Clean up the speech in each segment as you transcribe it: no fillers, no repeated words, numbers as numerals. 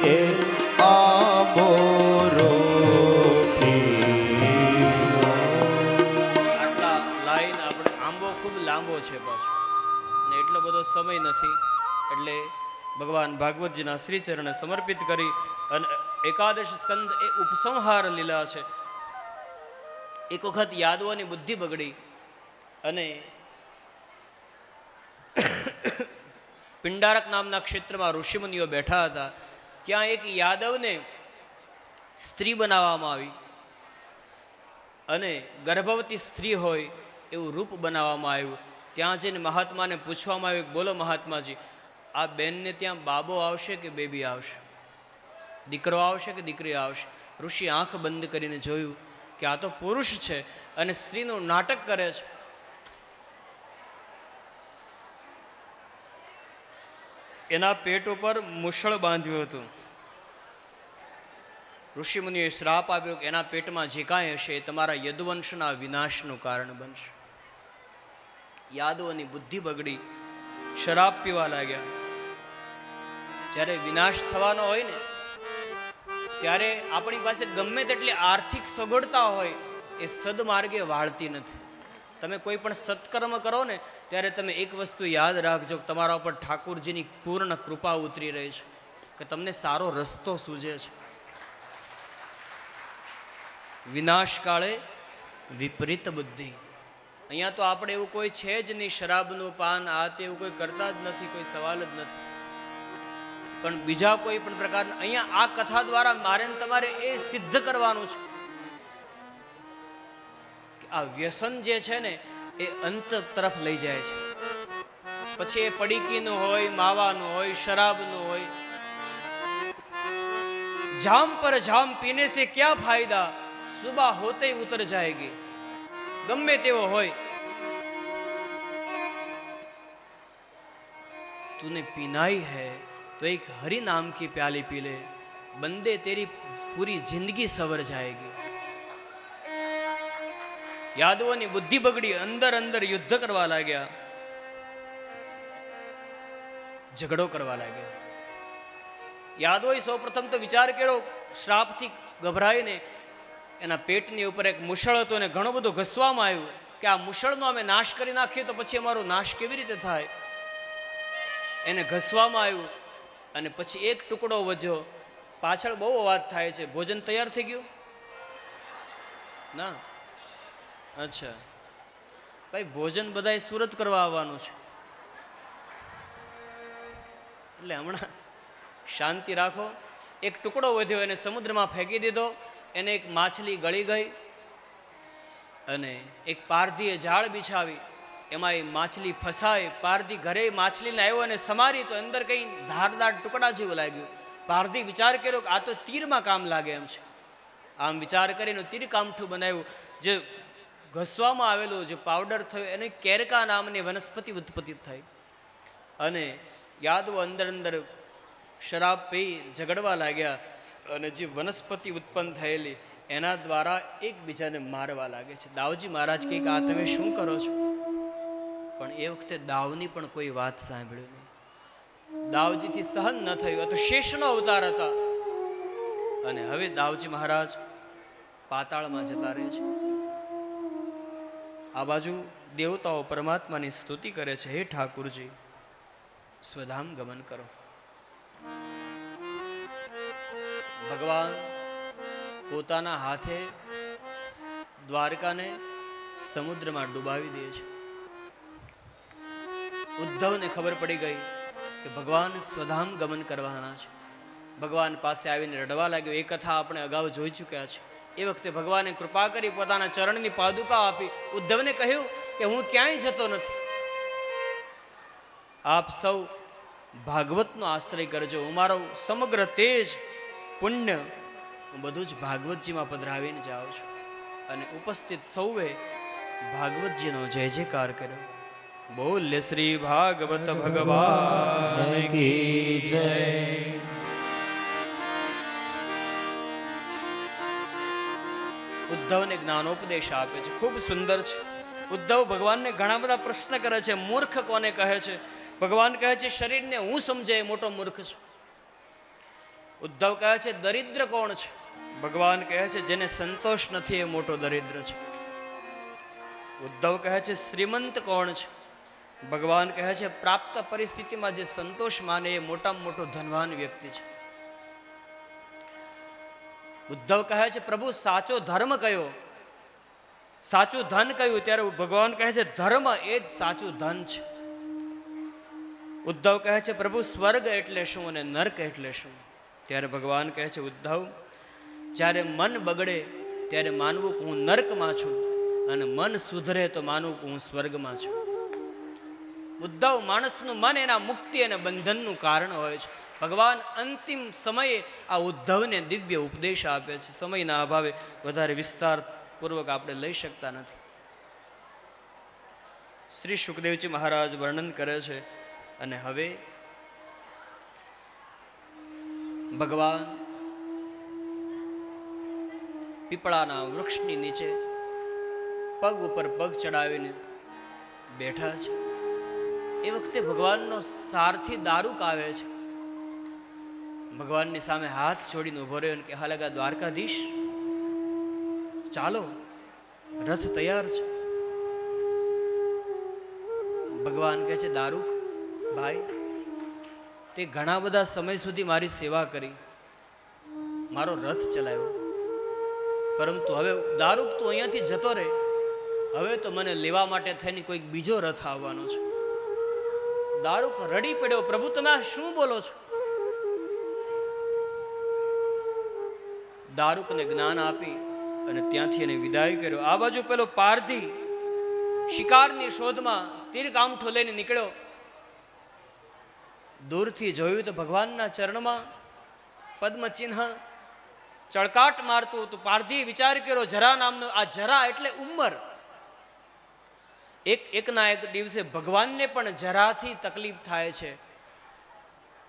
રે આંબો આટલા લાઈન આપણે આંબો ખૂબ લાંબો છે પાછો ને એટલો બધો સમય નથી, એટલે ભગવાન ભાગવતજીના શ્રી ચરણે સમર્પિત કરી અને એકાદશ સ્કંદ એ ઉપસંહાર લીલા છે. એક વખત યાદવોની બુદ્ધિ બગડી અને પિંડારક નામના ક્ષેત્રમાં ઋષિમુનિઓ બેઠા હતા. ત્યાં એક યાદવને સ્ત્રી બનાવવામાં આવી અને ગર્ભવતી સ્ત્રી હોય એવું રૂપ બનાવવામાં આવ્યું. ત્યાં જઈને મહાત્માને પૂછવામાં આવ્યું, બોલો મહાત્માજી, આ બેનને ત્યાં બાબો આવશે કે બેબી આવશે, દીકરો આવશે કે દીકરી આવશે? ઋષિ આંખ બંધ કરીને જોયું કે આ તો પુરુષ છે અને સ્ત્રીનું નાટક કરે છે. એના પેટ ઉપર મુશળ બાંધ્યું હતું. ઋષિમુનિએ શ્રાપ આપ્યો કે એના પેટમાં જે કાંઈ હશે એ તમારા યદુવંશના વિનાશનું કારણ બનશે. યાદવોની બુદ્ધિ બગડી, શરાબ પીવા લાગ્યા. જ્યારે વિનાશ થવાનો હોય ને ત્યારે આપણી પાસે ગમે તેટલી આર્થિક સગવડતા હોય એ સદમાર્ગે વાળતી નથી. તમે કોઈ પણ સત્કર્મ કરો ને ત્યારે તમે એક વસ્તુ યાદ રાખજો, તમારા ઉપર ઠાકુરજીની પૂર્ણ કૃપા ઉતરી રહી છે કે તમને સારો રસ્તો સૂઝે છે. વિનાશ કાળે વિપરીત બુદ્ધિ. અહીંયા તો આપણે એવું કોઈ છે જ નહીં, શરાબનું પાન આ તે એવું કોઈ કરતા જ નથી, કોઈ સવાલ જ નથી. પણ બીજા કોઈ પણ પ્રકારના અહીંયા આ કથા દ્વારા મારે તમારે એ સિદ્ધ કરવાનું છે કે આ વ્યસન જે છે ને એ અંત તરફ લઈ જાય છે. પછી એ પડીકીનું હોય, માવાનું હોય, શરાબનું હોય. જામ પર જામ પીને સે ક્યા ફાયદા, સુબહ હોતે ઉતર જાયેગી. ગમે તેવો હોય, तूने पीनाई है तो एक हरि नाम की प्याली पी ले, बंदे तेरी पूरी जिंदगी सवर जाएगी. યાદવોની બુદ્ધિ બગડી, અંદર અંદર યુદ્ધ કરવા લાગ્યા, ઝઘડો કરવા લાગ્યા. યાદવોએ સૌ પ્રથમ તો વિચાર કર્યો, શ્રાપથી ગભરાઈને એના પેટની ઉપર એક મુશળ હતો અને ઘણું બધું ઘસવામાં આવ્યું કે આ મુશળનો અમે નાશ કરી નાખીએ તો પછી અમારો નાશ કેવી રીતે થાય. એને ઘસવામાં આવ્યું અને પછી એક ટુકડો વધ્યો. પાછળ બહુ અવાજ થાય છે. ભોજન તૈયાર થઈ ગયું ના? અચ્છા ભાઈ, ભોજન બધાય સુરત કરવા આવવાનું છે એટલે હમણાં શાંતિ રાખો. એક ટુકડો વધ્યો, એને સમુદ્રમાં ફેંકી દીધો. એને એક માછલી ગળી ગઈ અને એક પારધીએ જાળ બિછાવી, એમાં એ માછલી ફસાય. પારધી ઘરે માછલીને આવ્યો અને સમારી તો અંદર કંઈ ધારદાર ટુકડા જેવું લાગ્યું. પારધી વિચાર કર્યો કે આ તો તીરમાં કામ લાગે એમ છે. આમ વિચાર કરીને તીર કામઠું બનાવ્યું. જે ઘસવામાં આવેલું જે પાવડર થયો એને કેરકા નામની વનસ્પતિ ઉત્પત્તિ થઈ અને યાદવો અંદર અંદર શરાબ પી ઝઘડવા લાગ્યા અને જે વનસ્પતિ ઉત્પન્ન થયેલી એના દ્વારા એકબીજાને મારવા લાગે છે. દાવજી મહારાજ કહે કે આ તમે શું કરો છો? પણ એ વખતે દાવની પણ કોઈ વાત સાંભળ્યું નહીં. દાવજીથી સહન ન થયું. તો શેષનો અવતાર હતા અને હવે દાવજી મહારાજ પાતાળમાં જતા રહે છે. આ બાજુ દેવતાઓ પરમાત્માની સ્તુતિ કરે છે, હે ઠાકુરજી સ્વધામ ગમન કરો. ભગવાન પોતાના હાથે દ્વારકાને સમુદ્રમાં ડૂબાવી દે છે. ઉદ્ધવને ખબર પડી ગઈ કે ભગવાન સ્વધામ ગમન કરવાના છે. ભગવાન પાસે આવીને રડવા લાગ્યો. એ કથા આપણે અગાઉ જોઈ ચૂક્યા છે. એ વખતે ભગવાને કૃપા કરી પોતાના ચરણની પાદુકા આપી. ઉદ્ધવને કહ્યું કે હું ક્યાંય જતો નથી, આપ સૌ ભાગવતનો આશ્રય કરજો. હું મારો સમગ્ર તેજ પુણ્ય હું બધું જ ભાગવતજીમાં પધરાવીને જાઉં છું. અને ઉપસ્થિત સૌએ ભાગવતજીનો જય જયકાર કર્યો. બોલ્ય શ્રી ભાગવત ભગવાન કી જય. ઉદ્ધવને જ્ઞાનોપદેશ આપે છે, ખૂબ સુંદર છે. ઉદ્ધવ ભગવાનને ઘણા બધા પ્રશ્ન કરે છે. મૂર્ખ કોને કહે છે? ભગવાન કહે છે શરીરને હું સમજે એ મોટો મૂર્ખ છું. ઉદ્ધવ કહે છે દરિદ્ર કોણ છે? ભગવાન કહે છે જેને સંતોષ નથી એ મોટો દરિદ્ર છે. ઉદ્ધવ કહે છે શ્રીમંત કોણ છે? ભગવાન કહે છે પ્રાપ્ત પરિસ્થિતિમાં જે સંતોષ માને એ મોટામાં મોટો ધનવાન વ્યક્તિ છે. ઉદ્ધવ કહે છે પ્રભુ સાચો ધર્મ કયો, સાચું ધન કયું? ત્યારે ભગવાન કહે છે ધર્મ એ જ સાચું ધન છે. ઉદ્ધવ કહે છે પ્રભુ સ્વર્ગ એટલે શું અને નર્ક એટલે શું? ત્યારે ભગવાન કહે છે ઉદ્ધવ, જ્યારે મન બગડે ત્યારે માનવું કે હું નર્કમાં છું, અને મન સુધરે તો માનવું કે હું સ્વર્ગમાં છું. ઉદ્ધવ, માણસનું મન એના મુક્તિ અને બંધનનું કારણ હોય છે. ભગવાન અંતિમ સમયે આ ઉદ્ધવને દિવ્ય ઉપદેશ આપે છે. સમયના અભાવે વધારે વિસ્તાર પૂર્વક આપણે લઈ શકતા નથી. શ્રી સુખદેવજી મહારાજ વર્ણન કરે છે. અને હવે ભગવાન પીપળાના વૃક્ષની નીચે પગ ઉપર પગ ચડાવીને બેઠા છે. એ વખતે ભગવાનનો સારથી દારૂક આવે છે. ભગવાનની સામે હાથ છોડીને ઉભો રહ્યો અને કહેવા લાગ્યા દ્વારકાધીશ ચાલો, રથ તૈયાર છે. ભગવાન કહે છે દારૂક ભાઈ, તે ઘણા બધા સમય સુધી મારી સેવા કરી, મારો રથ ચલાવ્યો, પરંતુ હવે દારૂક તું અહીંયાથી જતો રહે, હવે તો મને લેવા માટે થઈને કોઈક બીજો રથ આવવાનો છે. દારૂક રડી પડ્યો, પ્રભુ તમે આ શું બોલો છો? દારૂકને જ્ઞાન આપી અને ત્યાંથી એને વિદાય કર્યો. આ બાજુ પેલો પારધી શિકારની શોધમાં તીરકામઠો લઈને નીકળ્યો. દૂરથી જોયું તો ભગવાનના ચરણમાં પદ્મચિહ્ન ચળકાટ મારતું હતું. પારધી વિચાર કર્યો જરા નામનો, આ જરા એટલે ઉંમર. એકના એક દિવસે ભગવાનને પણ જરાથી તકલીફ થાય છે.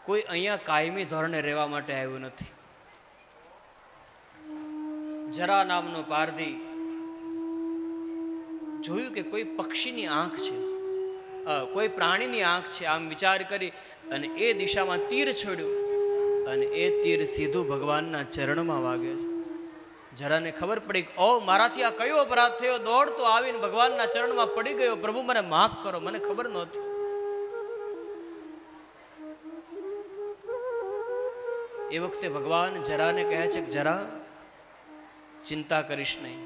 કોઈ અહીંયા કાયમી ધોરણે રહેવા માટે આવ્યું નથી. જરા નામનો પારધી જોયું કે કોઈ પક્ષીની આંખ છે, કોઈ પ્રાણીની આંખ છે. આમ વિચાર કરી અને એ દિશામાં તીર છોડ્યું અને એ તીર સીધું ભગવાનના ચરણમાં વાગે છે. જરાને ખબર પડી કે ઓ મારાથી આ કયો અપરાધ થયો. દોડતો આવીને ભગવાનના ચરણમાં પડી ગયો, પ્રભુ મને માફ કરો, મને ખબર નહોતી. એ વખતે ભગવાન જરાને કહે છે કે જરા ચિંતા કરીશ નહીં.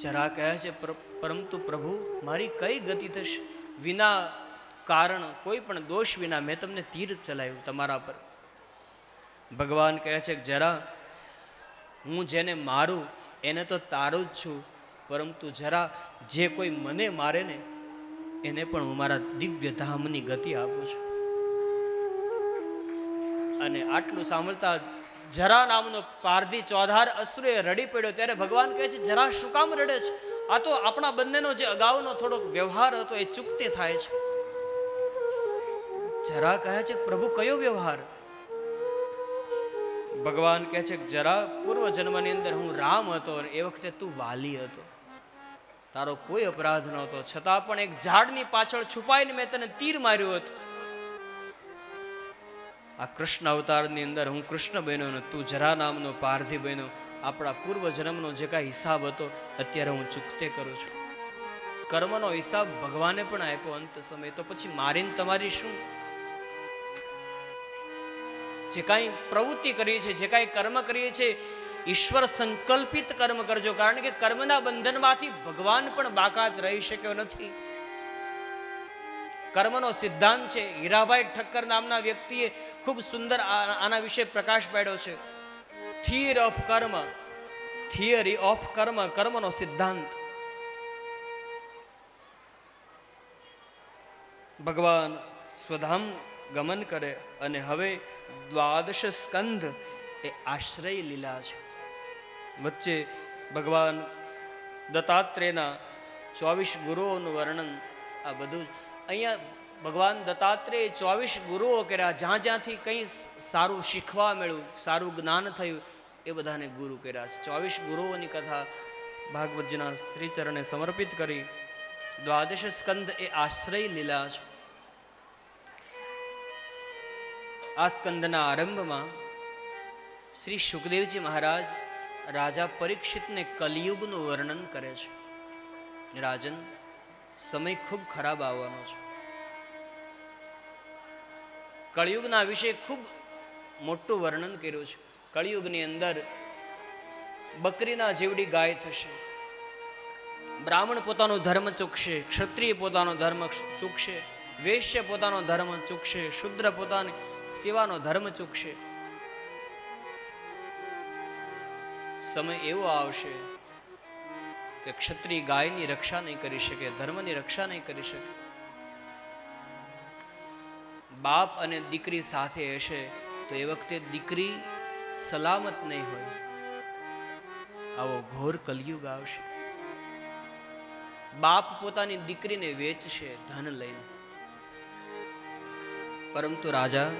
જરા કહે છે પરંતુ પ્રભુ મારી કઈ ગતિ થશે? વિના કારણ, કોઈ પણ દોષ વિના મેં તમને તીર ચલાવ્યું તમારા પર. ભગવાન કહે છે કે જરા હું જેને મારું એને તો તારું જ છું, પરંતુ જરા જે કોઈ મને મારે ને એને પણ હું મારા દિવ્ય ધામની ગતિ આપું છું. અને આટલું સાંભળતા જરા નામનો પારધી ચોધાર અશ્રુએ રડી પડ્યો. ત્યારે ભગવાન કહે છે જરા શું કામ રડે છે? આ તો આપણા બંનેનો જે અગાઉનો થોડોક વ્યવહાર હતો એ ચૂકતે થાય છે. જરા કહે છે પ્રભુ કયો વ્યવહાર? ભગવાન કહે છે જરા પૂર્વ જન્મની અંદર હું રામ હતો અને એ વખતે તું વાલી હતો, તારો કોઈ અપરાધ નહોતો, છતાં પણ એક ઝાડની પાછળ છુપાઈને મેં તને તીર માર્યું હતું. આ કૃષ્ણ અવતારની અંદર હું કૃષ્ણ બન્યો ને તું જરા નામનો પારધી બન્યો. આપણા પૂર્વ જન્મનો જે કાંઈ હિસાબ હતો અત્યારે હું ચૂકતે કરું છું. કર્મનો હિસાબ ભગવાને પણ આપ્યો અંત સમય, તો પછી મારીને તમારી શું? જે કાંઈ પ્રવૃત્તિ કરી છે, જે કાંઈ કર્મ કરીએ છે, ઈશ્વર સંકલ્પિત કર્મ કરજો, કારણ કે કર્મના બંધનમાંથી ભગવાન પણ બાકાત રહી શક્યો નથી. કર્મનો સિદ્ધાંત છે. હીરાભાઈ ઠક્કર નામના વ્યક્તિએ ખૂબ સુંદર આના વિશે પ્રકાશ પાડ્યો છે. થિયરી ઓફ કર્મ, કર્મનો સિદ્ધાંત. ભગવાન સ્વધામ ગમન કરે અને હવે દ્વાદશ સ્કંધ એ આશ્રય લીલા છે. વચ્ચે ભગવાન દત્તાત્રેયના 24 ગુરુઓનું વર્ણન, આ બધું અહીંયા ભગવાન દત્તાત્રેય 24 ગુરુઓ કર્યા. જ્યાં જ્યાંથી કંઈ સારું શીખવા મળ્યું, સારું જ્ઞાન થયું, એ બધાને ગુરુ કર્યા છે. 24 ગુરુઓની કથા ભાગવતજીના શ્રીચરણે સમર્પિત કરી. દ્વાદશ સ્કંધ એ આશ્રય લીલા છે. આ સ્કંદના આરંભમાં શ્રી સુખદેવજી મહારાજ રાજા પરીક્ષિતને કલિયુગનું વર્ણન કરે છે. રાજન, સમય ખૂબ ખરાબ આવવાનો છે. કળિયુગના વિશે ખૂબ મોટું વર્ણન કર્યું છે. કળિયુગની અંદર બકરીના જેવડી ગાય થશે. બ્રાહ્મણ પોતાનો ધર્મ ચૂકશે, ક્ષત્રિય પોતાનો ધર્મ ચૂકશે, વૈશ્ય પોતાનો ધર્મ ચૂકશે, શુદ્ર પોતાની સેવાનો ધર્મ ચૂકશે. સમય એવો આવશે કે ક્ષત્રિય ગાયની રક્ષા નહીં કરી શકે, ધર્મની રક્ષા નહીં કરી શકે. બાપ અને દીકરી સાથે હશે તો એ વખતે દીકરી સલામત નહીં હોય. આવો ઘોર કલયુગ આવશે. બાપ પોતાની દીકરીને વેચશે ધન લઈને. પરંતુ રાજા,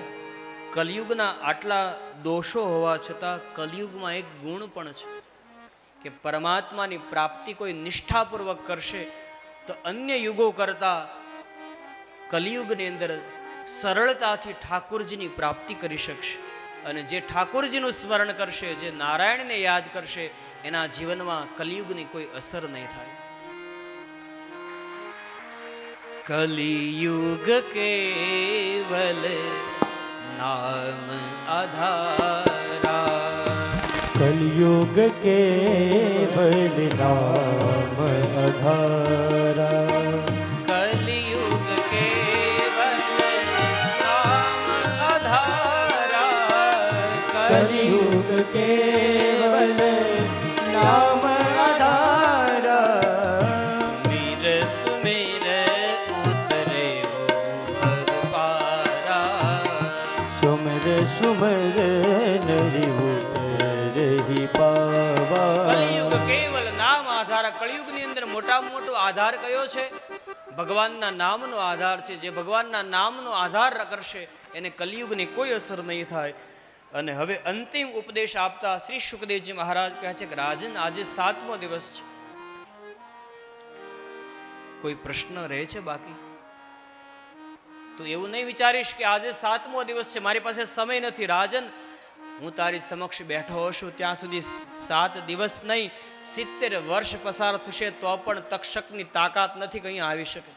કલયુગના આટલા દોષો હોવા છતાં કલયુગમાં એક ગુણ પણ છે કે પરમાત્માની પ્રાપ્તિ કોઈ નિષ્ઠાપૂર્વક કરશે તો અન્ય યુગો કરતા કલયુગની અંદર સરળતાથી ઠાકોરજીની પ્રાપ્તિ કરી શકશે. અને જે ઠાકોરજીનું સ્મરણ કરશે, જે નારાયણને યાદ કરશે, એના જીવનમાં કલયુગની કોઈ અસર નહીં થાય. કલિયુગ કેવલ નામ આધારા, કલિયુગ કેવલ નામ આધારા, કલિયુગ કેવલ નામ આધારા, કલિયુગ કેવલ નામ આધારા. સુમિર સુમિર ઉતરે ભવ પારા, સુમર સુમર નરી ઉતરહી પાવા. કલિયુગ કેવલ નામ આધાર. કળિયુગની અંદર મોટામાં મોટો આધાર કયો છે? ભગવાનના નામનો આધાર છે. જે ભગવાનના નામનો આધાર કરશે એને કલિયુગની કોઈ અસર નહીં થાય. અને હવે અંતિમ ઉપદેશ આપતા શ્રી સુખદેવજી મહારાજ કહે છે કે રાજન, આજે 7મો દિવસ છે. કોઈ પ્રશ્ન રહે છે બાકી? તો એવું નહીં વિચારીશ કે આજે 7મો દિવસ છે, મારી પાસે સમય નથી. રાજન, હું તારી સમક્ષ બેઠો છું ત્યાં સુધી 7 દિવસ નહીં 70 વર્ષ પસાર થશે તો પણ તક્ષકની તાકાત નથી કે અહીંયા આવી શકે.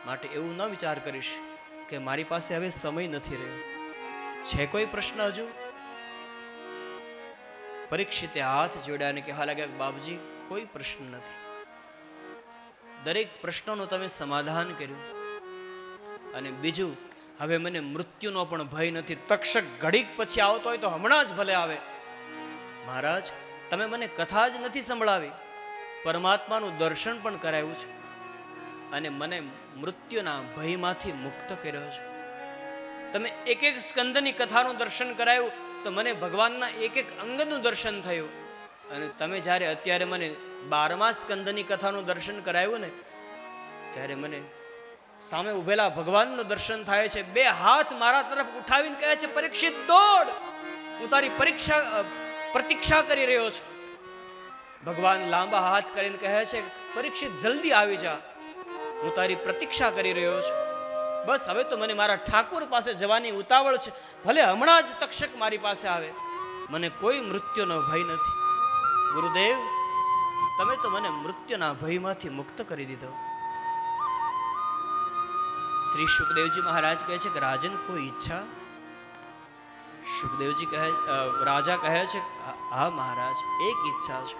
માટે એવું ન વિચાર કરીશ કે મારી પાસે હવે સમય નથી રહ્યો. છે કોઈ પ્રશ્ન હજુ? પરીક્ષિતે હાથ જોડ્યા અને કહેવા લાગ્યા, બાપજી, કોઈ પ્રશ્ન નથી. દરેક પ્રશ્નોનું તમે સમાધાન કર્યું. અને બીજું, હવે મને મૃત્યુનો પણ ભય નથી. તક્ષક ઘડીક પછી આવતો હોય તો હમણાં જ ભલે આવે. મહારાજ, તમે મને કથા જ નથી સંભળાવી, પરમાત્માનું દર્શન પણ કરાવ્યું છે અને મને મૃત્યુના ભયમાંથી મુક્ત કર્યો છે. તમે એક એક સ્કંદની કથાનું દર્શન કરાયું તો મને ભગવાનના એક એક અંગનું દર્શન થયું. અને તમે જ્યારે અત્યારે મને 12મા સ્કંદની કથાનું દર્શન કરાવ્યું ને, ત્યારે મને સામે ઉભેલા ભગવાનનું દર્શન થાય છે. 2 હાથ મારા તરફ ઉઠાવીને કહે છે, પરીક્ષિત દોડ, હું તારી પ્રતીક્ષા કરી રહ્યો છું. ભગવાન લાંબા હાથ કરીને કહે છે, પરીક્ષિત જલ્દી આવી જા, હું તારી પ્રતીક્ષા કરી રહ્યો છું. બસ હવે તો મને મારા ઠાકોર પાસે જવાની ઉતાવળ છે. ભલે હમણાં જ તક્ષક મારી પાસે આવે, મને કોઈ મૃત્યુનો ભય નથી. ગુરુદેવ, તમે તો મને મૃત્યુના ભયમાંથી મુક્ત કરી દીધો. શ્રી સુખદેવજી મહારાજ કહે છે કે રાજન, કોઈ ઈચ્છા? સુખદેવજી કહે, રાજા કહે છે, હા મહારાજ, એક ઈચ્છા છે.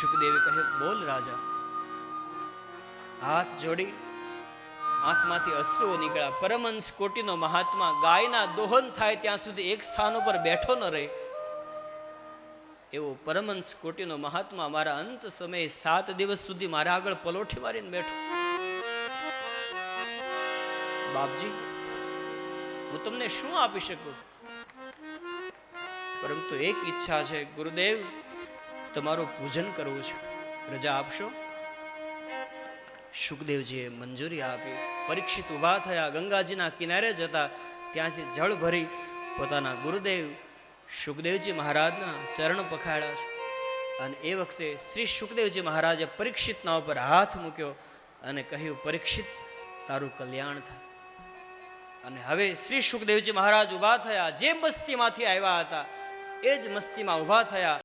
સુખદેવે કહે, બોલ રાજા. હાથ જોડી આંખમાંથી અશ્રુઓ નીકળ્યા. પરમહંસ કોટીનો મહાત્મા ગાયના દોહન થાય ત્યાં સુધી એક સ્થાન ઉપર બેઠો ન રહે એવો પરમહંસ કોટીનો મહાત્મા મારા અંત સમયે 7 દિવસ સુધી મારા આગળ પલોઠી મારીને બેઠો. બાપજી, હું તમને શું આપી શકું? પરંતુ એક ઈચ્છા છે ગુરુદેવ, તમારું પૂજન કરવું છે, રજા આપશો? સુખદેવજીએ મંજૂરી આપી. પરીક્ષિત ઉભા થયા, ગંગાજીના કિનારે જતા ત્યાંથી જળ ભરી પોતાના ગુરુદેવ સુખદેવજી મહારાજના ચરણ પખાડ્યા છે. અને એ વખતે શ્રી સુખદેવજી મહારાજે પરીક્ષિતના ઉપર હાથ મૂક્યો અને કહ્યું, પરીક્ષિત, તારું કલ્યાણ થાય. અને હવે શ્રી સુખદેવજી મહારાજ ઊભા થયા. જે મસ્તીમાંથી આવ્યા હતા એ જ મસ્તીમાં ઊભા થયા.